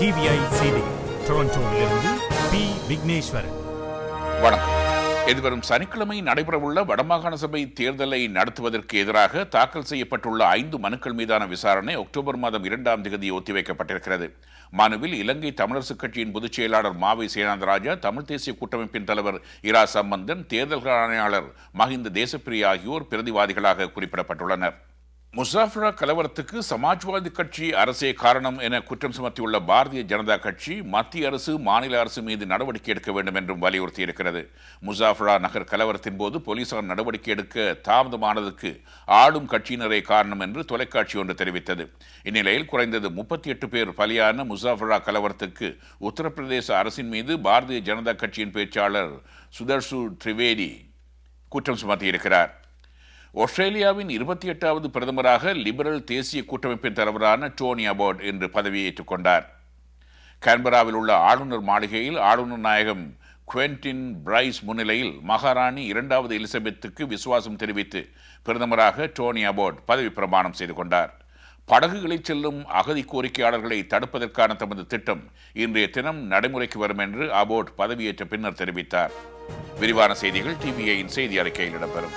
TVI செய்தி டொரண்டோவிலிருந்து B Vigneswaran. வணக்கம். எதிர்வரும் சனிக்கிழமை நடைபெறவுள்ள வடமாகாண சபை தேர்தலை நடத்துவதற்கு எதிராக தாக்கல் செய்யப்பட்டுள்ள 5 மனுக்கள் மீதான விசாரணை அக்டோபர் மாதம் 2ஆம் தேதி ஒத்திவைக்கப்பட்டிருக்கிறது. மனுவில் இலங்கை தமிழரசுக் கட்சியின் பொதுச் செயலாளர் மாவை சேனாந்தராஜா, தமிழ் தேசிய கூட்டமைப்பின் தலைவர் இரா சம்பந்தன், தேர்தல் ஆணையாளர் மஹிந்த தேசப்பிரிய ஆகியோர் பிரதிவாதிகளாக குறிப்பிடப்பட்டுள்ளனர். முசாஃபரா கலவரத்துக்கு சமாஜ்வாதி கட்சி அரசே காரணம் என குற்றம் சுமத்தியுள்ள பாரதிய ஜனதா கட்சி மத்திய அரசு, மாநில அரசு மீது நடவடிக்கை எடுக்க வேண்டும் என்றும் வலியுறுத்தியிருக்கிறது. முசாஃபரா நகர் கலவரத்தின் போது போலீசார் நடவடிக்கை எடுக்க தாமதமானதுக்கு ஆளும் கட்சியினரே காரணம் என்று தொலைக்காட்சி ஒன்று தெரிவித்தது. இந்நிலையில் குறைந்தது 38 பேர் பலியான முசாஃபரா கலவரத்துக்கு உத்தரப்பிரதேச அரசின் மீது பாரதிய ஜனதா கட்சியின் பேச்சாளர் சுதர்சு திரிவேதி குற்றம் சுமத்தியிருக்கிறார். ஆஸ்திரேலியாவின் 28வது பிரதமராக லிபரல் தேசிய கூட்டமைப்பின் தலைவரான டோனி அபோட் இன்று பதவியேற்றுக் கொண்டார். கான்பராவில் உள்ள ஆளுநர் மாளிகையில் ஆளுநர் நாயகம் குவென்டின் பிரைஸ் முன்னிலையில் மகாராணி 2வது எலிசபெத்துக்கு விசுவாசம் தெரிவித்து பிரதமராக டோனி அபோட் பதவி பிரமாணம் செய்து கொண்டார். படகுகளில் செல்லும் அகதி கோரிக்கையாளர்களை தடுப்பதற்கான தமது திட்டம் இன்றைய தினம் நடைமுறைக்கு வரும் என்று அபோட் பதவியேற்ற பின்னர் தெரிவித்தார். விரிவான செய்திகள் டிவிஐயின் செய்தி அறிக்கையில் இடம்பெறும்.